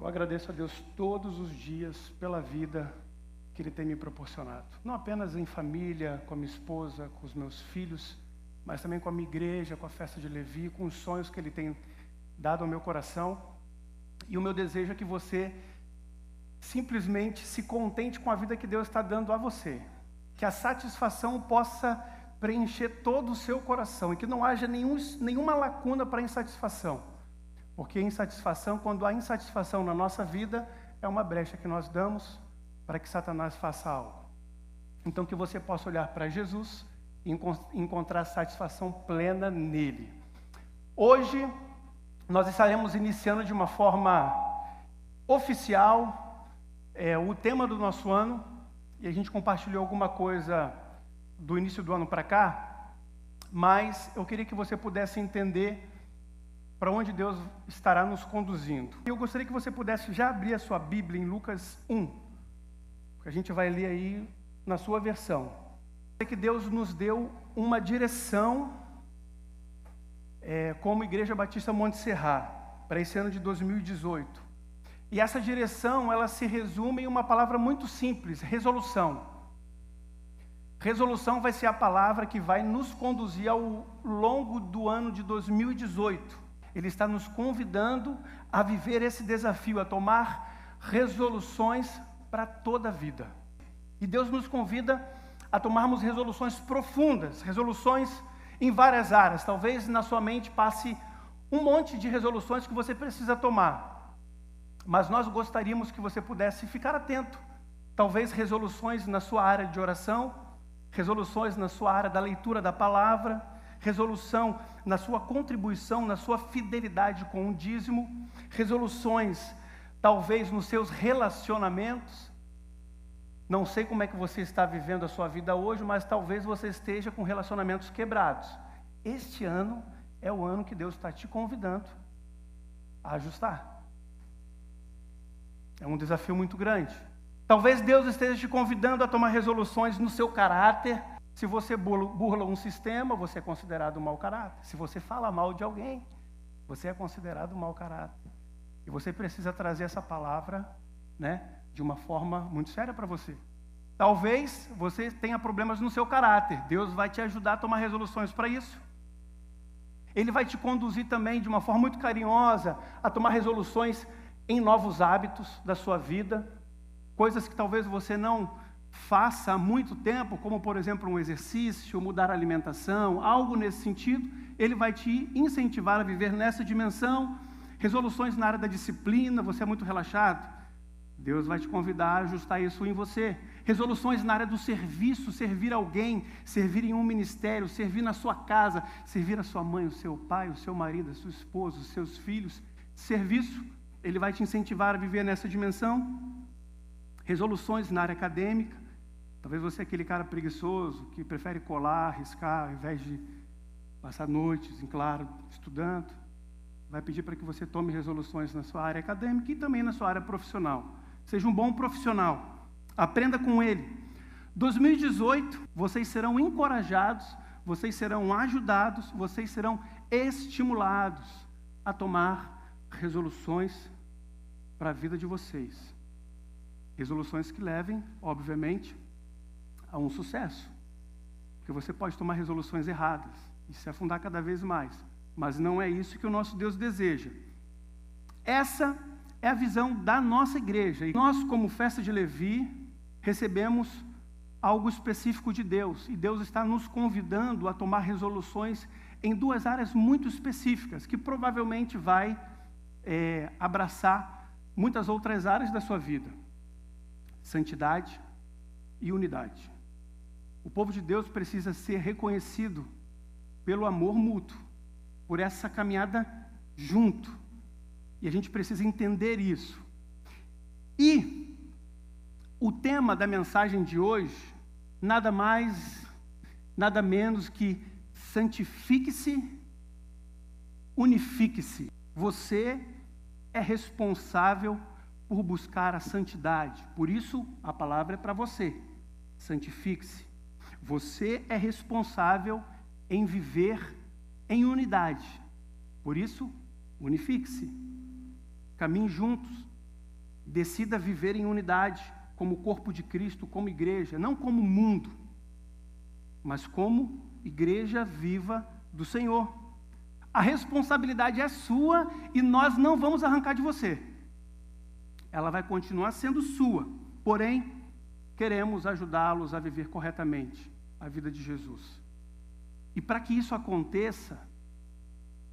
Eu agradeço a Deus todos os dias pela vida que Ele tem me proporcionado. Não apenas em família, com a minha esposa, com os meus filhos, mas também com a minha igreja, com a festa de Levi, com os sonhos que Ele tem dado ao meu coração. E o meu desejo é que você simplesmente se contente com a vida que Deus está dando a você. Que a satisfação possa preencher todo o seu coração e que não haja nenhuma lacuna para insatisfação. Porque insatisfação, quando há insatisfação na nossa vida, é uma brecha que nós damos para que Satanás faça algo. Então que você possa olhar para Jesus e encontrar satisfação plena nele. Hoje, nós estaremos iniciando de uma forma oficial o tema do nosso ano, e a gente compartilhou alguma coisa do início do ano para cá, mas eu queria que você pudesse entender para onde Deus estará nos conduzindo. Eu gostaria que você pudesse já abrir a sua Bíblia em Lucas 1, que a gente vai ler aí na sua versão. Que Deus nos deu uma direção como Igreja Batista Monte Serra para esse ano de 2018. E essa direção, ela se resume em uma palavra muito simples: resolução. Resolução vai ser a palavra que vai nos conduzir ao longo do ano de 2018. Ele está nos convidando a viver esse desafio, a tomar resoluções para toda a vida. E Deus nos convida a tomarmos resoluções profundas, resoluções em várias áreas. Talvez na sua mente passe um monte de resoluções que você precisa tomar. Mas nós gostaríamos que você pudesse ficar atento. Talvez resoluções na sua área de oração, resoluções na sua área da leitura da palavra, resolução na sua contribuição, na sua fidelidade com o dízimo, resoluções talvez nos seus relacionamentos. Não sei como é que você está vivendo a sua vida hoje, mas talvez você esteja com relacionamentos quebrados. Este ano é o ano que Deus está te convidando a ajustar. É um desafio muito grande. Talvez Deus esteja te convidando a tomar resoluções no seu caráter. Se você burla um sistema, você é considerado um mau caráter. Se você fala mal de alguém, você é considerado um mau caráter. E você precisa trazer essa palavra, de uma forma muito séria para você. Talvez você tenha problemas no seu caráter. Deus vai te ajudar a tomar resoluções para isso. Ele vai te conduzir também de uma forma muito carinhosa a tomar resoluções em novos hábitos da sua vida, coisas que talvez você não faça há muito tempo, como por exemplo um exercício, mudar a alimentação, algo nesse sentido. Ele vai te incentivar a viver nessa dimensão. Resoluções na área da disciplina, você é muito relaxado, Deus vai te convidar a ajustar isso em você. Resoluções na área do serviço, servir alguém, servir em um ministério, servir na sua casa, servir a sua mãe, o seu pai, o seu marido, a sua esposa, os seus filhos. Serviço, ele vai te incentivar a viver nessa dimensão. Resoluções na área acadêmica. Talvez você é aquele cara preguiçoso, que prefere colar, riscar, ao invés de passar noites em claro, estudando. Vai pedir para que você tome resoluções na sua área acadêmica e também na sua área profissional. Seja um bom profissional. Aprenda com ele. 2018, vocês serão encorajados, vocês serão ajudados, vocês serão estimulados a tomar resoluções para a vida de vocês. Resoluções que levem, obviamente, a um sucesso. Porque você pode tomar resoluções erradas e se afundar cada vez mais. Mas não é isso que o nosso Deus deseja. Essa é a visão da nossa igreja. E nós, como Festa de Levi, recebemos algo específico de Deus. E Deus está nos convidando a tomar resoluções em duas áreas muito específicas, que provavelmente vai abraçar muitas outras áreas da sua vida. Santidade e unidade. O povo de Deus precisa ser reconhecido pelo amor mútuo, por essa caminhada junto. E a gente precisa entender isso. E o tema da mensagem de hoje, nada mais, nada menos que santifique-se, unifique-se. Você é responsável por buscar a santidade. Por isso, a palavra é para você. Santifique-se. Você é responsável em viver em unidade. Por isso, unifique-se. Caminhem juntos. Decida viver em unidade, como corpo de Cristo, como igreja, não como mundo, mas como igreja viva do Senhor. A responsabilidade é sua e nós não vamos arrancar de você. Ela vai continuar sendo sua, porém, queremos ajudá-los a viver corretamente a vida de Jesus. E para que isso aconteça,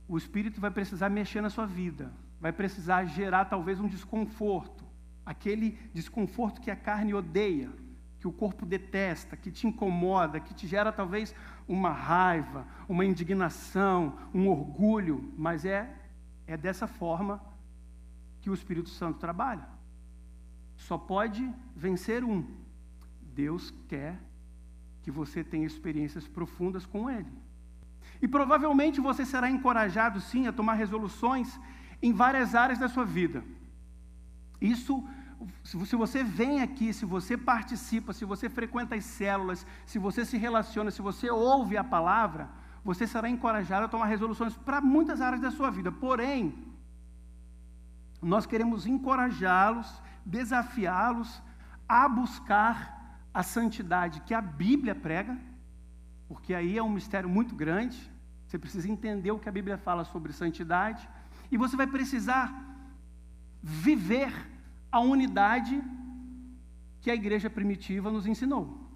o Espírito vai precisar mexer na sua vida, vai precisar gerar talvez um desconforto, aquele desconforto que a carne odeia, que o corpo detesta, que te incomoda, que te gera talvez uma raiva, uma indignação, um orgulho, mas é dessa forma que o Espírito Santo trabalha. Só pode vencer um. Deus quer que você tenha experiências profundas com Ele. E provavelmente você será encorajado, sim, a tomar resoluções em várias áreas da sua vida. Isso, se você vem aqui, se você participa, se você frequenta as células, se você se relaciona, se você ouve a palavra, você será encorajado a tomar resoluções para muitas áreas da sua vida. Porém, nós queremos encorajá-los, desafiá-los a buscar a santidade que a Bíblia prega, porque aí é um mistério muito grande. Você precisa entender o que a Bíblia fala sobre santidade, e você vai precisar viver a unidade que a igreja primitiva nos ensinou.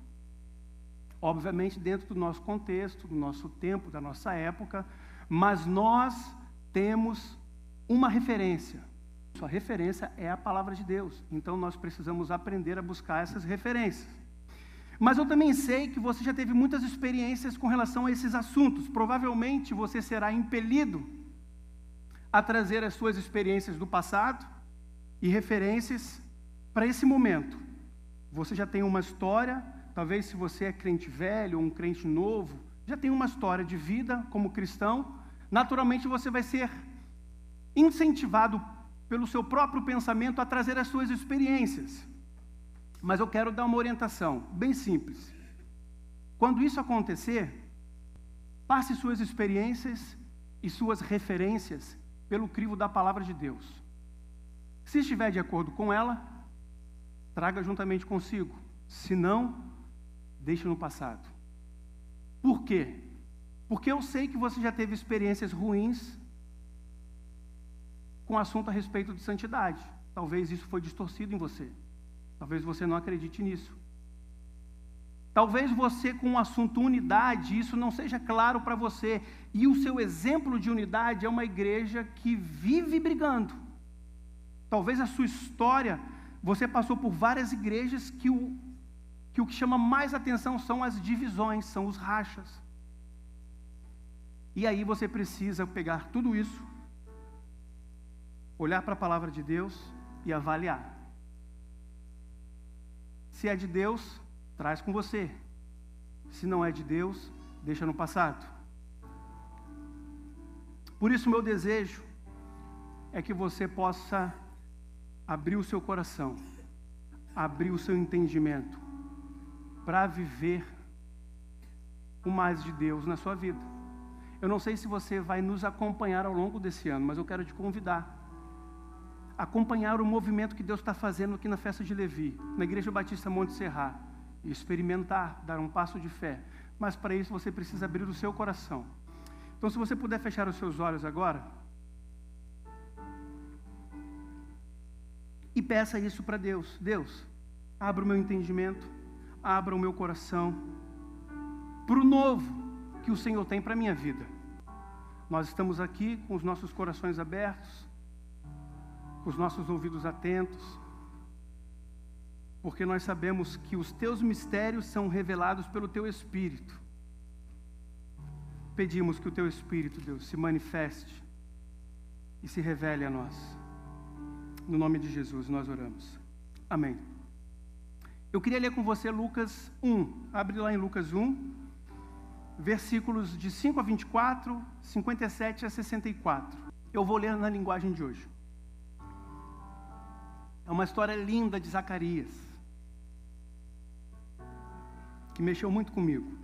Obviamente dentro do nosso contexto, do nosso tempo, da nossa época, mas nós temos uma referência. Sua referência é a palavra de Deus. Então nós precisamos aprender a buscar essas referências. Mas eu também sei que você já teve muitas experiências com relação a esses assuntos. Provavelmente você será impelido a trazer as suas experiências do passado e referências para esse momento. Você já tem uma história, talvez se você é crente velho ou um crente novo, já tem uma história de vida como cristão. Naturalmente você vai ser incentivado pelo seu próprio pensamento a trazer as suas experiências. Mas eu quero dar uma orientação bem simples. Quando isso acontecer, passe suas experiências e suas referências pelo crivo da palavra de Deus. Se estiver de acordo com ela, traga juntamente consigo. Se não, deixe no passado. Por quê? Porque eu sei que você já teve experiências ruins com assunto a respeito de santidade. Talvez isso foi distorcido em você. Talvez você não acredite nisso. Talvez você, com o assunto unidade, isso não seja claro para você. E o seu exemplo de unidade é uma igreja que vive brigando. Talvez a sua história, você passou por várias igrejas que o que chama mais atenção são as divisões, são os rachas. E aí você precisa pegar tudo isso, olhar para a palavra de Deus e avaliar. Se é de Deus, traz com você. Se não é de Deus, deixa no passado. Por isso, meu desejo é que você possa abrir o seu coração, abrir o seu entendimento, para viver o mais de Deus na sua vida. Eu não sei se você vai nos acompanhar ao longo desse ano, mas eu quero te convidar a acompanhar o movimento que Deus está fazendo aqui na festa de Levi, na Igreja Batista Monte Serra, e experimentar, dar um passo de fé. Mas para isso você precisa abrir o seu coração. Então, se você puder fechar os seus olhos agora, e peça isso para Deus. Deus, abra o meu entendimento, abra o meu coração para o novo que o Senhor tem para a minha vida. Nós estamos aqui com os nossos corações abertos, com os nossos ouvidos atentos, porque nós sabemos que os teus mistérios são revelados pelo teu Espírito. Pedimos que o teu Espírito, Deus, se manifeste e se revele a nós. No nome de Jesus nós oramos. Amém. Eu queria ler com você Lucas 1. Abre lá em Lucas 1, versículos de 5 a 24, 57 a 64. Eu vou ler na linguagem de hoje. É uma história linda de Zacarias, que mexeu muito comigo.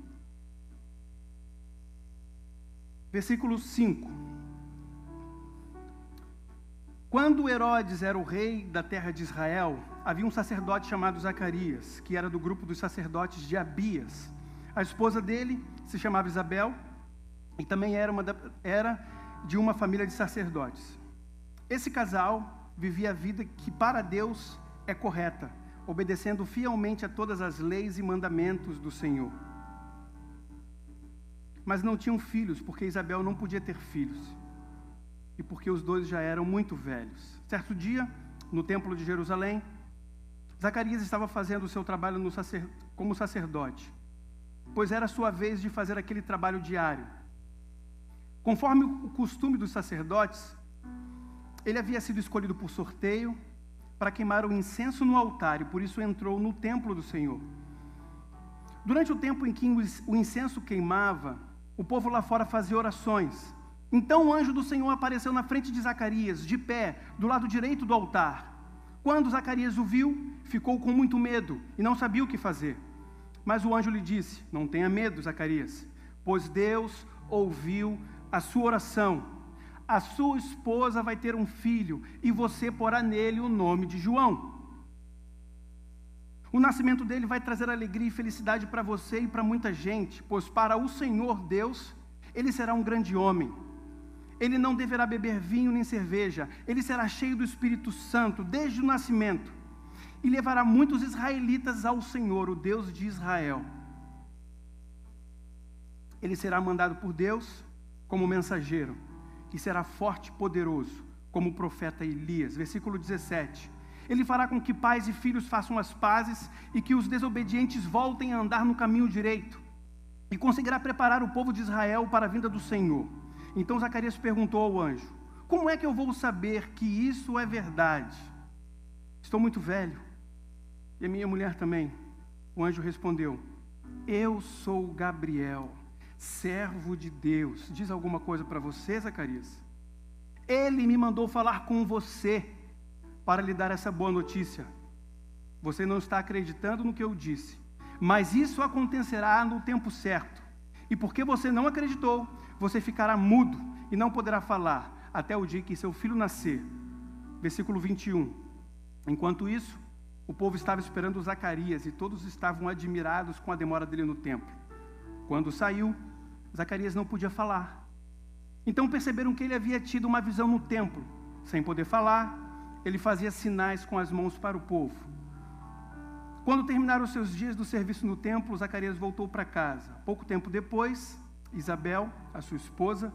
Versículo 5. Quando Herodes era o rei da terra de Israel, havia um sacerdote chamado Zacarias, que era do grupo dos sacerdotes de Abias. A esposa dele se chamava Isabel e também era de uma família de sacerdotes. Esse casal vivia a vida que para Deus é correta, obedecendo fielmente a todas as leis e mandamentos do Senhor. Mas não tinham filhos, porque Isabel não podia ter filhos. E porque os dois já eram muito velhos. Certo dia, no templo de Jerusalém, Zacarias estava fazendo o seu trabalho como sacerdote, pois era a sua vez de fazer aquele trabalho diário. Conforme o costume dos sacerdotes, ele havia sido escolhido por sorteio para queimar o incenso no altar, e por isso entrou no templo do Senhor. Durante o tempo em que o incenso queimava, o povo lá fora fazia orações. Então o anjo do Senhor apareceu na frente de Zacarias, de pé, do lado direito do altar. Quando Zacarias o viu, ficou com muito medo e não sabia o que fazer. Mas o anjo lhe disse: não tenha medo, Zacarias, pois Deus ouviu a sua oração. A sua esposa vai ter um filho e você porá nele o nome de João. O nascimento dele vai trazer alegria e felicidade para você e para muita gente, pois para o Senhor Deus, ele será um grande homem. Ele não deverá beber vinho nem cerveja, ele será cheio do Espírito Santo desde o nascimento, e levará muitos israelitas ao Senhor, o Deus de Israel. Ele será mandado por Deus como mensageiro, e será forte e poderoso, como o profeta Elias. Versículo 17. Ele fará com que pais e filhos façam as pazes, e que os desobedientes voltem a andar no caminho direito, e conseguirá preparar o povo de Israel para a vinda do Senhor. Então Zacarias perguntou ao anjo: como é que eu vou saber que isso é verdade? Estou muito velho, e a minha mulher também. O anjo respondeu: eu sou Gabriel, servo de Deus. Diz alguma coisa para você, Zacarias? Ele me mandou falar com você para lhe dar essa boa notícia. Você não está acreditando no que eu disse, mas isso acontecerá no tempo certo. E porque você não acreditou, você ficará mudo e não poderá falar até o dia que seu filho nascer. Versículo 21. Enquanto isso, o povo estava esperando Zacarias e todos estavam admirados com a demora dele no templo. Quando saiu, Zacarias não podia falar. Então perceberam que ele havia tido uma visão no templo. Sem poder falar, ele fazia sinais com as mãos para o povo. Quando terminaram os seus dias do serviço no templo, Zacarias voltou para casa. Pouco tempo depois, Isabel, a sua esposa,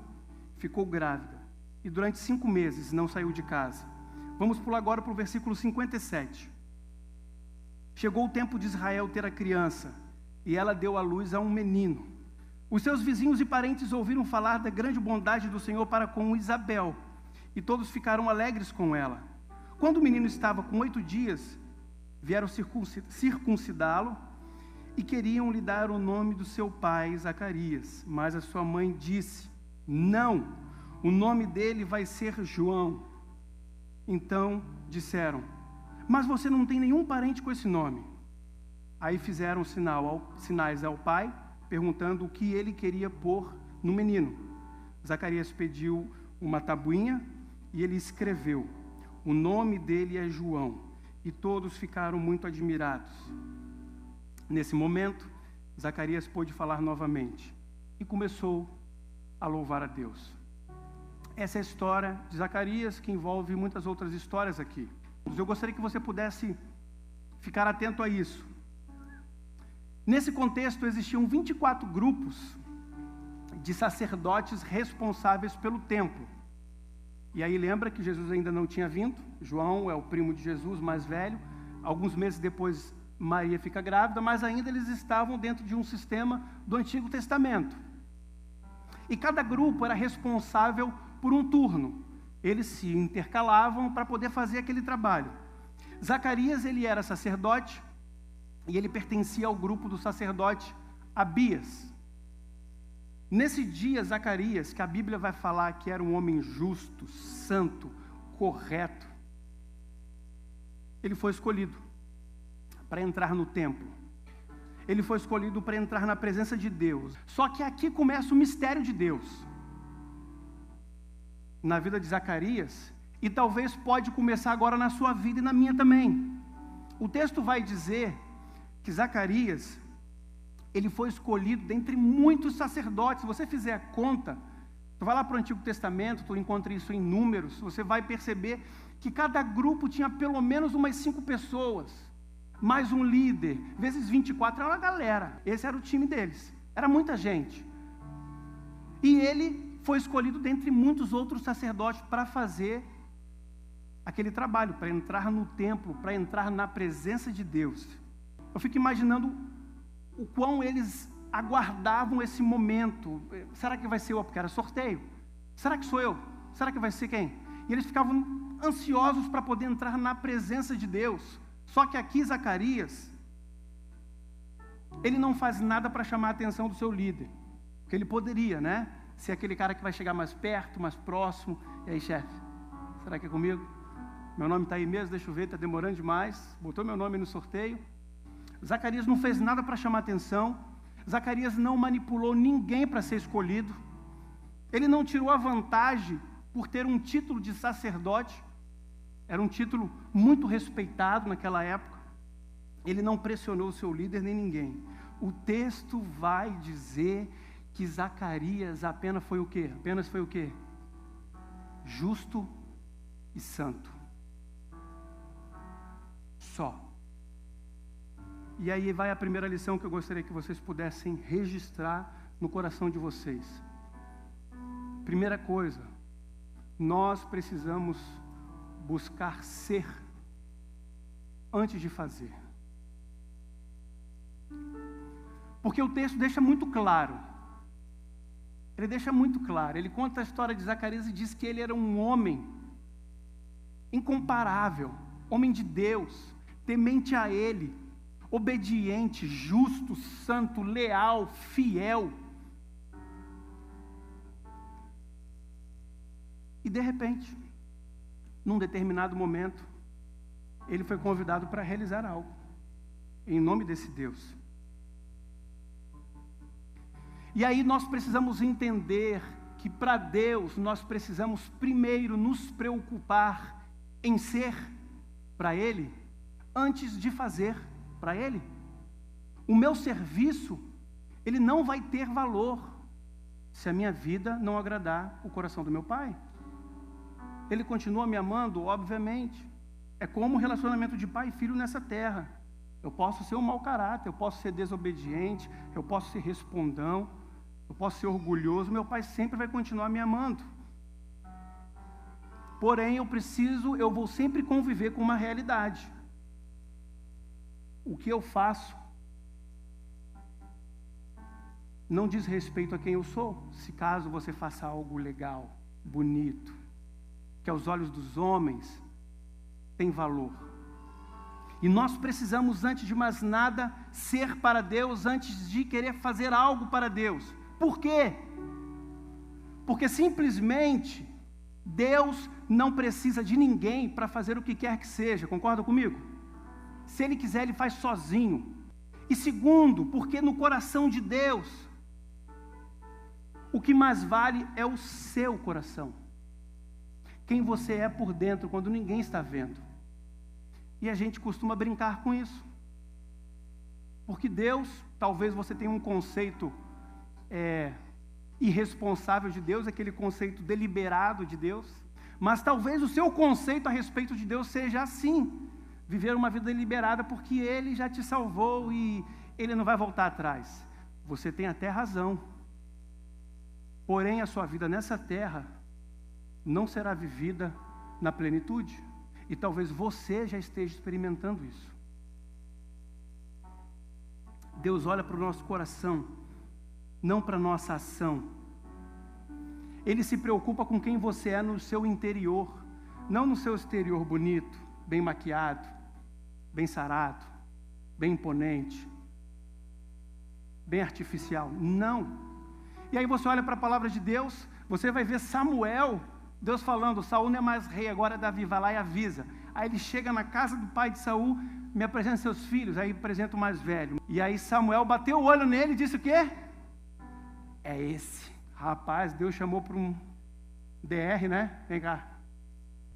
ficou grávida e durante 5 meses não saiu de casa. Vamos pular agora para o versículo 57. Chegou o tempo de Israel ter a criança, e ela deu à luz a um menino. Os seus vizinhos e parentes ouviram falar da grande bondade do Senhor para com Isabel, e todos ficaram alegres com ela. Quando o menino estava com 8 dias, vieram circuncidá-lo e queriam lhe dar o nome do seu pai, Zacarias. Mas a sua mãe disse: não, o nome dele vai ser João. Então disseram: mas você não tem nenhum parente com esse nome. Aí fizeram sinais ao pai, perguntando o que ele queria pôr no menino. Zacarias pediu uma tabuinha e ele escreveu: o nome dele é João. E todos ficaram muito admirados. Nesse momento, Zacarias pôde falar novamente e começou a louvar a Deus. Essa é a história de Zacarias, que envolve muitas outras histórias aqui. Eu gostaria que você pudesse ficar atento a isso. Nesse contexto, existiam 24 grupos de sacerdotes responsáveis pelo templo. E aí lembra que Jesus ainda não tinha vindo. João é o primo de Jesus, mais velho. Alguns meses depois, Maria fica grávida, mas ainda eles estavam dentro de um sistema do Antigo Testamento. E cada grupo era responsável por um turno. Eles se intercalavam para poder fazer aquele trabalho. Zacarias, ele era sacerdote, e ele pertencia ao grupo do sacerdote Abias. Nesse dia, Zacarias, que a Bíblia vai falar que era um homem justo, santo, correto, ele foi escolhido para entrar no templo. Ele foi escolhido para entrar na presença de Deus. Só que aqui começa o mistério de Deus. Na vida de Zacarias, E talvez pode começar agora na sua vida e na minha também. O texto vai dizer que Zacarias, ele foi escolhido dentre muitos sacerdotes. Se você fizer a conta, tu vai lá para o Antigo Testamento, tu encontra isso em Números, você vai perceber que cada grupo tinha pelo menos umas 5 pessoas, mais um líder, vezes 24, era uma galera. Esse era o time deles, era muita gente. E ele foi escolhido dentre muitos outros sacerdotes para fazer aquele trabalho, para entrar no templo, para entrar na presença de Deus. Eu fico imaginando o quão eles aguardavam esse momento. Será que vai ser eu? Porque era sorteio. Será que sou eu? Será que vai ser quem? E eles ficavam ansiosos para poder entrar na presença de Deus. Só que aqui Zacarias, ele não faz nada para chamar a atenção do seu líder. Porque ele poderia, né? Ser aquele cara que vai chegar mais perto, mais próximo. E aí, chefe, será que é comigo? Meu nome está aí mesmo, deixa eu ver, está demorando demais. Botou meu nome no sorteio. Zacarias não fez nada para chamar atenção. Zacarias não manipulou ninguém para ser escolhido. Ele não tirou a vantagem por ter um título de sacerdote. Era um título muito respeitado naquela época. Ele não pressionou o seu líder nem ninguém. O texto vai dizer que Zacarias apenas foi o quê? Apenas foi o quê? Justo e santo. Só. E aí vai a primeira lição que eu gostaria que vocês pudessem registrar no coração de vocês. Primeira coisa, nós precisamos buscar ser antes de fazer. Porque o texto deixa muito claro. Ele deixa muito claro. Ele conta a história de Zacarias e diz que ele era um homem incomparável, homem de Deus, temente a Ele, obediente, justo, santo, leal, fiel. E de repente, num determinado momento, ele foi convidado para realizar algo, em nome desse Deus. E aí nós precisamos entender que para Deus nós precisamos primeiro nos preocupar em ser para Ele, antes de fazer para Ele. O meu serviço, ele não vai ter valor se a minha vida não agradar o coração do meu Pai. Ele continua me amando, obviamente. É como o relacionamento de pai e filho nessa terra. Eu posso ser um mau caráter, eu posso ser desobediente, eu posso ser respondão, eu posso ser orgulhoso, meu pai sempre vai continuar me amando. Porém, eu vou sempre conviver com uma realidade. O que eu faço não diz respeito a quem eu sou. Se caso você faça algo legal, bonito, que aos olhos dos homens tem valor. E nós precisamos, antes de mais nada, ser para Deus, antes de querer fazer algo para Deus. Por quê? Porque simplesmente Deus não precisa de ninguém para fazer o que quer que seja. Concorda comigo? Se Ele quiser, Ele faz sozinho. E segundo, porque no coração de Deus, o que mais vale é o seu coração. Quem você é por dentro, quando ninguém está vendo. E a gente costuma brincar com isso. Porque Deus, talvez você tenha um conceito irresponsável de Deus, aquele conceito deliberado de Deus, mas talvez o seu conceito a respeito de Deus seja assim, viver uma vida deliberada porque Ele já te salvou e Ele não vai voltar atrás. Você tem até razão. Porém, a sua vida nessa terra não será vivida na plenitude. E talvez você já esteja experimentando isso. Deus olha para o nosso coração, não para a nossa ação. Ele se preocupa com quem você é no seu interior, não no seu exterior bonito, bem maquiado, bem sarado, bem imponente, bem artificial. Não. E aí você olha para a palavra de Deus, você vai ver Samuel, Deus falando, Saul não é mais rei, agora é Davi, vai lá e avisa. Aí ele chega na casa do pai de Saul, me apresenta seus filhos, aí apresenta o mais velho. E aí Samuel bateu o olho nele e disse o quê? É esse. Rapaz, Deus chamou para um DR, né? Vem cá.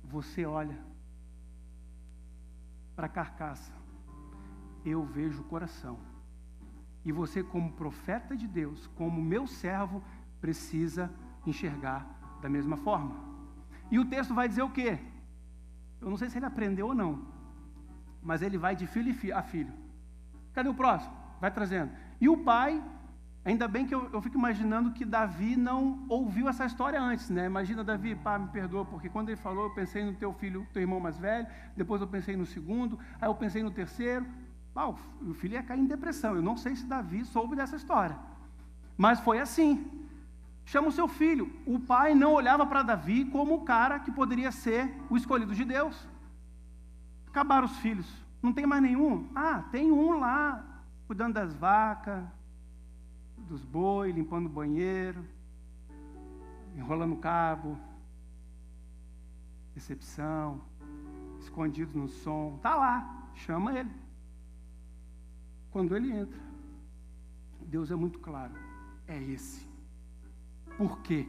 você olha para a carcaça, eu vejo o coração. E você, como profeta de Deus, como meu servo, precisa enxergar da mesma forma. E o texto vai dizer o quê? Eu não sei se ele aprendeu ou não, mas ele vai de filho a filho. Cadê o próximo? Vai trazendo. E o pai, ainda bem que eu fico imaginando que Davi não ouviu essa história antes, né? Imagina Davi, pá, me perdoa, porque quando ele falou, eu pensei no teu filho, teu irmão mais velho, depois eu pensei no segundo, aí eu pensei no terceiro. Ah, o filho ia cair em depressão. Eu não sei se Davi soube dessa história, mas foi assim. Chama o seu filho. O pai não olhava para Davi como o cara que poderia ser o escolhido de Deus. Acabaram os filhos. Não tem mais nenhum? Ah, tem um lá, cuidando das vacas, dos bois, limpando o banheiro, enrolando o cabo, recepção, escondido no som. Está lá, chama ele. Quando ele entra, Deus é muito claro, é esse. Por quê?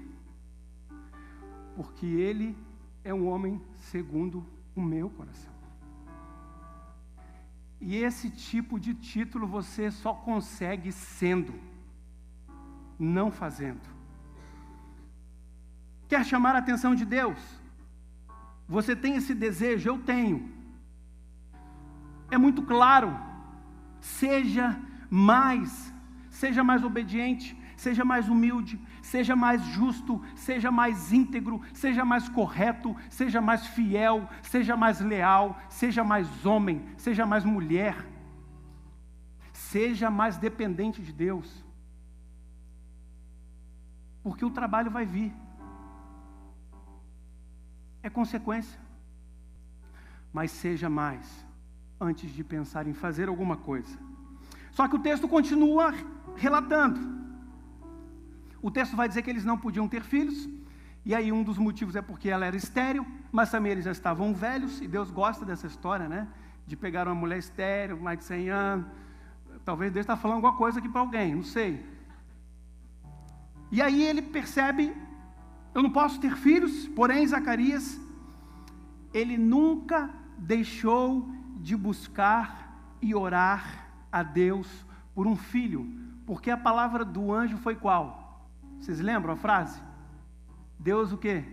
Porque ele é um homem segundo o meu coração. E esse tipo de título você só consegue sendo, não fazendo. Quer chamar a atenção de Deus? Você tem esse desejo? Eu tenho. É muito claro. Seja mais obediente, seja mais humilde, seja mais justo, seja mais íntegro, seja mais correto, seja mais fiel, seja mais leal, seja mais homem, seja mais mulher, seja mais dependente de Deus, porque o trabalho vai vir, é consequência, mas seja mais antes de pensar em fazer alguma coisa. Só que o texto continua relatando. O texto vai dizer que eles não podiam ter filhos, e aí um dos motivos é porque ela era estéril, mas também eles já estavam velhos, e Deus gosta dessa história, né? De pegar uma mulher estéril, mais de 100 anos. Talvez Deus está falando alguma coisa aqui para alguém, não sei. E aí ele percebe, eu não posso ter filhos, porém Zacarias, ele nunca deixou de buscar e orar a Deus por um filho, porque a palavra do anjo foi qual? Vocês lembram a frase? Deus o quê?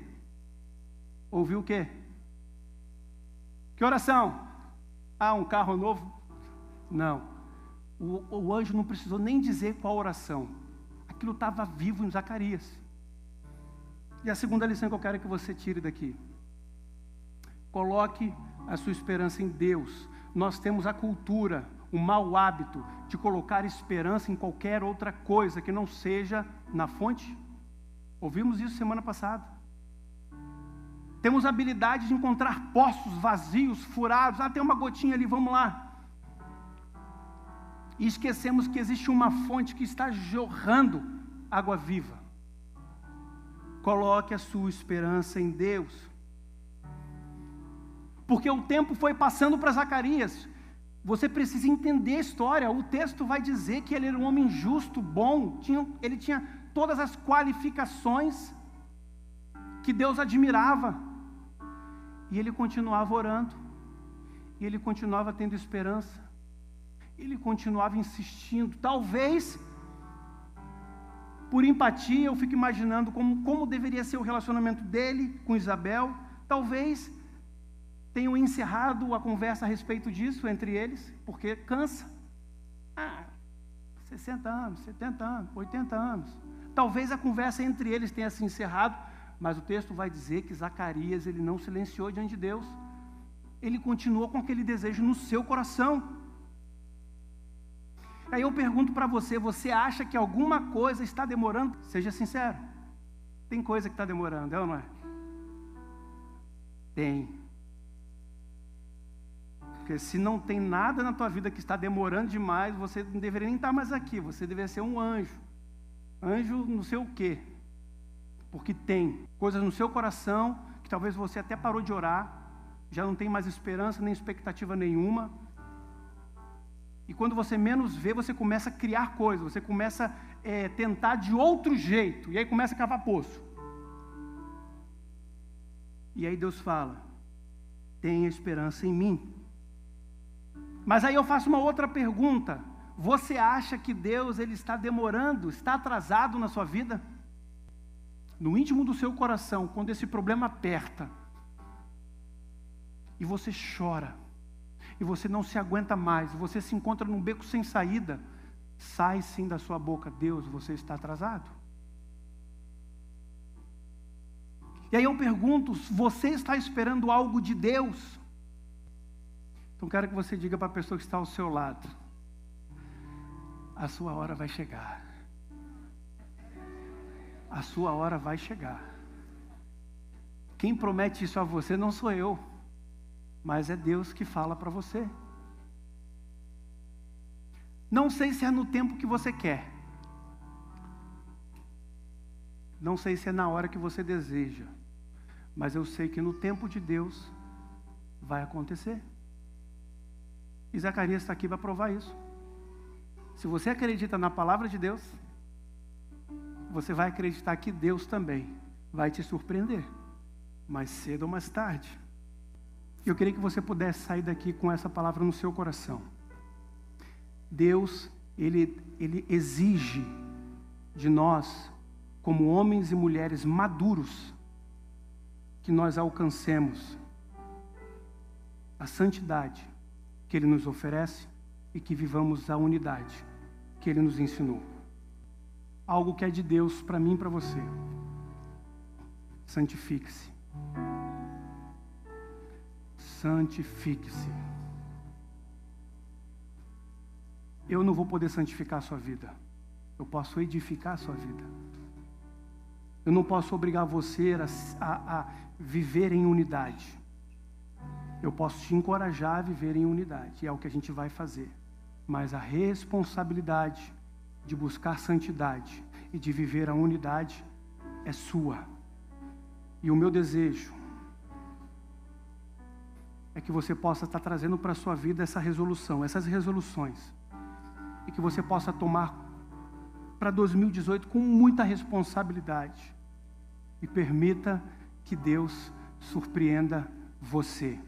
Ouviu o quê? Que oração? Ah, um carro novo? Não. O anjo não precisou nem dizer qual oração. Aquilo estava vivo em Zacarias. E a segunda lição que eu quero que você tire daqui. Coloque a sua esperança em Deus. Nós temos a cultura, o mau hábito de colocar esperança em qualquer outra coisa que não seja na fonte. Ouvimos isso semana passada. Temos a habilidade de encontrar poços vazios, furados. Ah, tem uma gotinha ali, vamos lá. E esquecemos que existe uma fonte que está jorrando água viva. Coloque a sua esperança em Deus. Porque o tempo foi passando para Zacarias. Você precisa entender a história. O texto vai dizer que ele era um homem justo, bom. Ele tinha todas as qualificações que Deus admirava. E ele continuava orando. E ele continuava tendo esperança. Ele continuava insistindo. Talvez, por empatia, eu fico imaginando como deveria ser o relacionamento dele com Isabel. Talvez tenham encerrado a conversa a respeito disso entre eles, porque cansa. 60 anos, 70 anos, 80 anos. Talvez a conversa entre eles tenha se encerrado, mas o texto vai dizer que Zacarias, ele não silenciou diante de Deus. Ele continuou com aquele desejo no seu coração. Aí eu pergunto para você, você acha que alguma coisa está demorando? Seja sincero. Tem coisa que está demorando, é ou não é? Tem. Porque se não tem nada na tua vida que está demorando demais, você não deveria nem estar mais aqui, você deveria ser um anjo. Anjo não sei o quê. Porque tem coisas no seu coração que talvez você até parou de orar, já não tem mais esperança nem expectativa nenhuma. E quando você menos vê, você começa a criar coisas, você começa a tentar de outro jeito, e aí começa a cavar poço. E aí Deus fala, tenha esperança em mim. Mas aí eu faço uma outra pergunta. Você acha que Deus ele está demorando, está atrasado na sua vida? No íntimo do seu coração, quando esse problema aperta, e você chora, e você não se aguenta mais, e você se encontra num beco sem saída, sai sim da sua boca: Deus, você está atrasado. E aí eu pergunto: você está esperando algo de Deus? Então quero que você diga para a pessoa que está ao seu lado: a sua hora vai chegar. A sua hora vai chegar. Quem promete isso a você não sou eu, mas é Deus que fala para você. Não sei se é no tempo que você quer. Não sei se é na hora que você deseja. Mas eu sei que no tempo de Deus vai acontecer. E Zacarias está aqui para provar isso. Se você acredita na palavra de Deus, você vai acreditar que Deus também vai te surpreender, mais cedo ou mais tarde. Eu queria que você pudesse sair daqui com essa palavra no seu coração. Deus, Ele exige de nós, como homens e mulheres maduros, que nós alcancemos a santidade que Ele nos oferece e que vivamos a unidade que Ele nos ensinou. Algo que é de Deus para mim e para você. Santifique-se. Santifique-se. Eu não vou poder santificar a sua vida. Eu posso edificar a sua vida. Eu não posso obrigar você a viver em unidade. Eu posso te encorajar a viver em unidade. E é o que a gente vai fazer. Mas a responsabilidade de buscar santidade e de viver a unidade é sua. E o meu desejo é que você possa estar trazendo para a sua vida essa resolução, essas resoluções, e que você possa tomar para 2018 com muita responsabilidade, e permita que Deus surpreenda você.